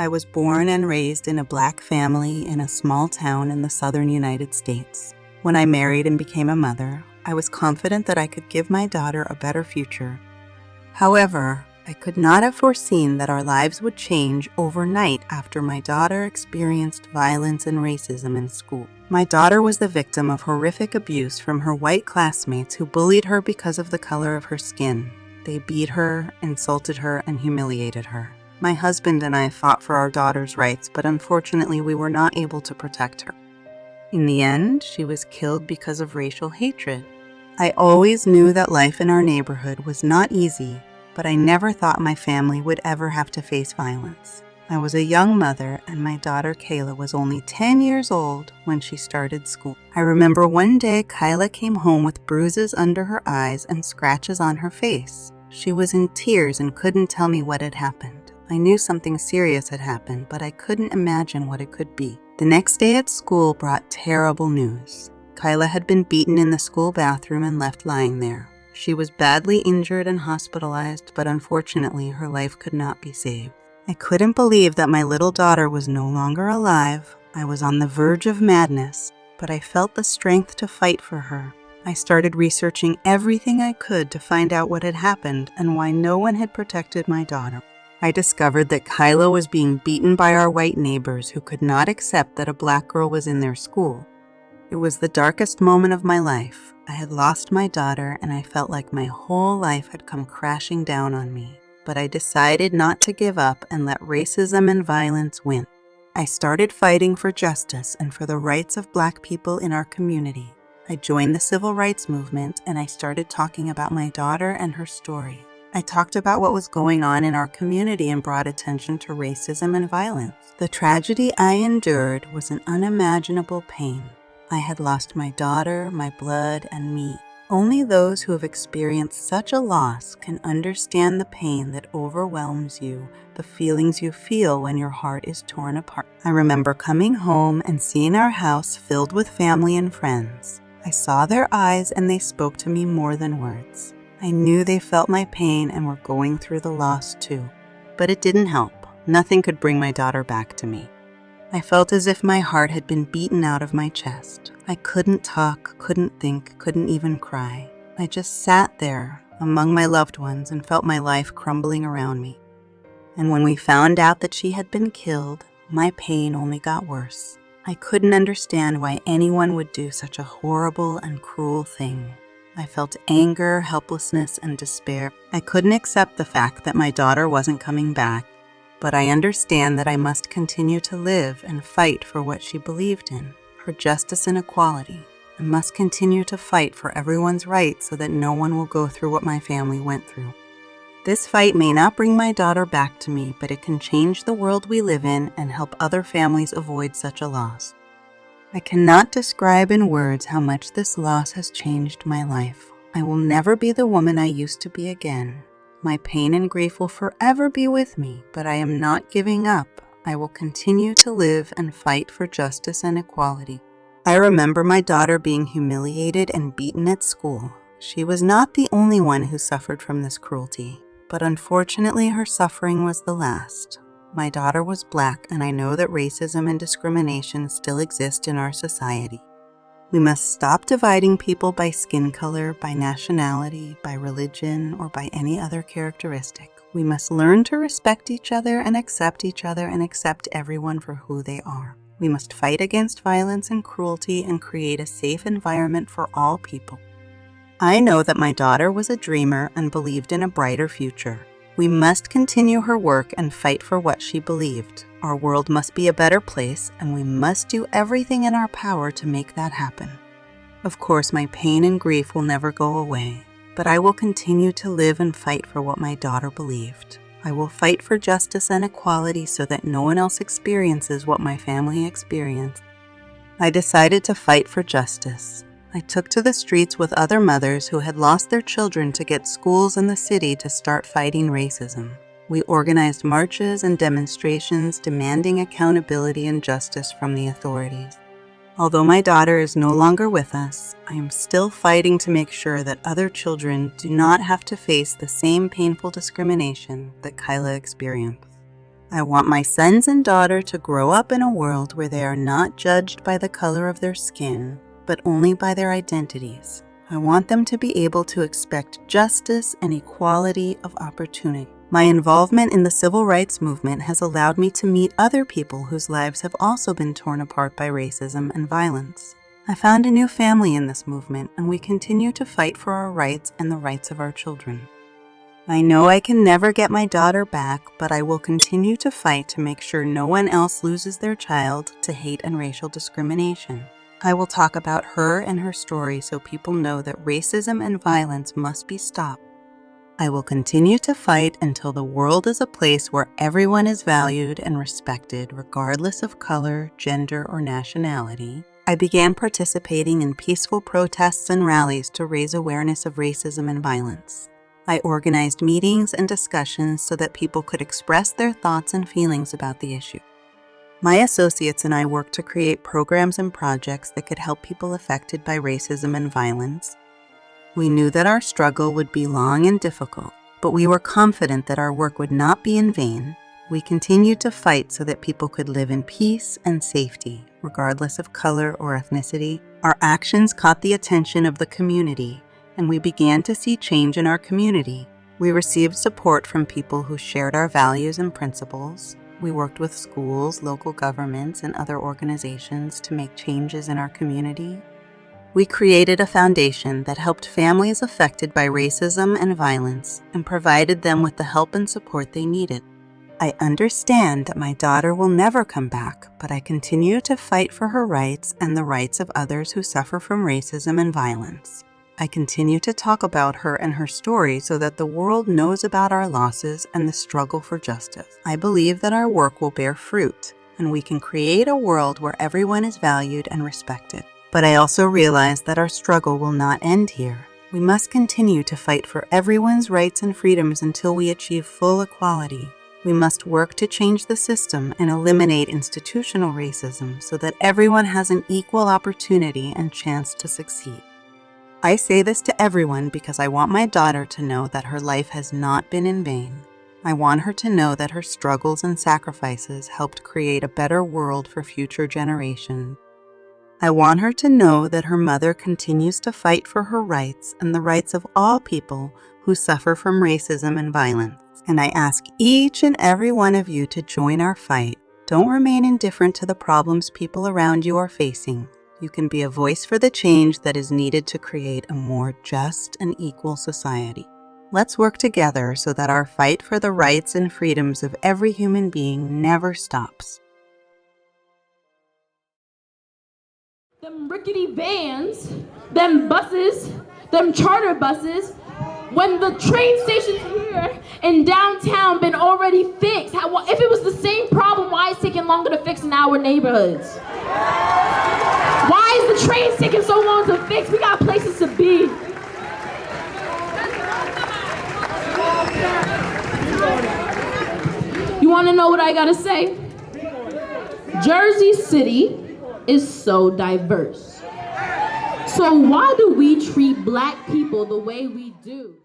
I was born and raised in a Black family in a small town in the southern United States. When I married and became a mother, I was confident that I could give my daughter a better future. However, I could not have foreseen that our lives would change overnight after my daughter experienced violence and racism in school. My daughter was the victim of horrific abuse from her white classmates who bullied her because of the color of her skin. They beat her, insulted her, and humiliated her. My husband and I fought for our daughter's rights, but unfortunately we were not able to protect her. In the end, she was killed because of racial hatred. I always knew that life in our neighborhood was not easy, but I never thought my family would ever have to face violence. I was a young mother, and my daughter Kayla was only 10 years old when she started school. I remember one day Kyla came home with bruises under her eyes and scratches on her face. She was in tears and couldn't tell me what had happened. I knew something serious had happened, but I couldn't imagine what it could be. The next day at school brought terrible news. Kyla had been beaten in the school bathroom and left lying there. She was badly injured and hospitalized, but unfortunately her life could not be saved. I couldn't believe that my little daughter was no longer alive. I was on the verge of madness, but I felt the strength to fight for her. I started researching everything I could to find out what had happened and why no one had protected my daughter. I discovered that Kyla was being beaten by our white neighbors who could not accept that a Black girl was in their school. It was the darkest moment of my life. I had lost my daughter and I felt like my whole life had come crashing down on me. But I decided not to give up and let racism and violence win. I started fighting for justice and for the rights of Black people in our community. I joined the civil rights movement and I started talking about my daughter and her story. I talked about what was going on in our community and brought attention to racism and violence. The tragedy I endured was an unimaginable pain. I had lost my daughter, my blood, and me. Only those who have experienced such a loss can understand the pain that overwhelms you, the feelings you feel when your heart is torn apart. I remember coming home and seeing our house filled with family and friends. I saw their eyes and they spoke to me more than words. I knew they felt my pain and were going through the loss too. But it didn't help. Nothing could bring my daughter back to me. I felt as if my heart had been beaten out of my chest. I couldn't talk, couldn't think, couldn't even cry. I just sat there among my loved ones and felt my life crumbling around me. And when we found out that she had been killed, my pain only got worse. I couldn't understand why anyone would do such a horrible and cruel thing. I felt anger, helplessness, and despair. I couldn't accept the fact that my daughter wasn't coming back, but I understand that I must continue to live and fight for what she believed in, for justice and equality. I must continue to fight for everyone's rights so that no one will go through what my family went through. This fight may not bring my daughter back to me, but it can change the world we live in and help other families avoid such a loss. I cannot describe in words how much this loss has changed my life. I will never be the woman I used to be again. My pain and grief will forever be with me, but I am not giving up. I will continue to live and fight for justice and equality. I remember my daughter being humiliated and beaten at school. She was not the only one who suffered from this cruelty, but unfortunately her suffering was the last. My daughter was Black, and I know that racism and discrimination still exist in our society. We must stop dividing people by skin color, by nationality, by religion, or by any other characteristic. We must learn to respect each other and accept everyone for who they are. We must fight against violence and cruelty and create a safe environment for all people. I know that my daughter was a dreamer and believed in a brighter future. We must continue her work and fight for what she believed. Our world must be a better place, and we must do everything in our power to make that happen. Of course, my pain and grief will never go away, but I will continue to live and fight for what my daughter believed. I will fight for justice and equality so that no one else experiences what my family experienced. I decided to fight for justice. I took to the streets with other mothers who had lost their children to get schools in the city to start fighting racism. We organized marches and demonstrations demanding accountability and justice from the authorities. Although my daughter is no longer with us, I am still fighting to make sure that other children do not have to face the same painful discrimination that Kyla experienced. I want my sons and daughter to grow up in a world where they are not judged by the color of their skin, but only by their identities. I want them to be able to expect justice and equality of opportunity. My involvement in the civil rights movement has allowed me to meet other people whose lives have also been torn apart by racism and violence. I found a new family in this movement, and we continue to fight for our rights and the rights of our children. I know I can never get my daughter back, but I will continue to fight to make sure no one else loses their child to hate and racial discrimination. I will talk about her and her story so people know that racism and violence must be stopped. I will continue to fight until the world is a place where everyone is valued and respected, regardless of color, gender, or nationality. I began participating in peaceful protests and rallies to raise awareness of racism and violence. I organized meetings and discussions so that people could express their thoughts and feelings about the issue. My associates and I worked to create programs and projects that could help people affected by racism and violence. We knew that our struggle would be long and difficult, but we were confident that our work would not be in vain. We continued to fight so that people could live in peace and safety, regardless of color or ethnicity. Our actions caught the attention of the community, and we began to see change in our community. We received support from people who shared our values and principles. We worked with schools, local governments, and other organizations to make changes in our community. We created a foundation that helped families affected by racism and violence and provided them with the help and support they needed. I understand that my daughter will never come back, but I continue to fight for her rights and the rights of others who suffer from racism and violence. I continue to talk about her and her story so that the world knows about our losses and the struggle for justice. I believe that our work will bear fruit, and we can create a world where everyone is valued and respected. But I also realize that our struggle will not end here. We must continue to fight for everyone's rights and freedoms until we achieve full equality. We must work to change the system and eliminate institutional racism so that everyone has an equal opportunity and chance to succeed. I say this to everyone because I want my daughter to know that her life has not been in vain. I want her to know that her struggles and sacrifices helped create a better world for future generations. I want her to know that her mother continues to fight for her rights and the rights of all people who suffer from racism and violence. And I ask each and every one of you to join our fight. Don't remain indifferent to the problems people around you are facing. You can be a voice for the change that is needed to create a more just and equal society. Let's work together so that our fight for the rights and freedoms of every human being never stops. Them rickety vans, them buses, them charter buses, when the train stations here in downtown been already fixed. If it was the same problem, why is it taking longer to fix in our neighborhoods? Why is the train taking so long to fix? We got places to be. You want to know what I gotta say? Jersey City is so diverse. So why do we treat black people the way we do?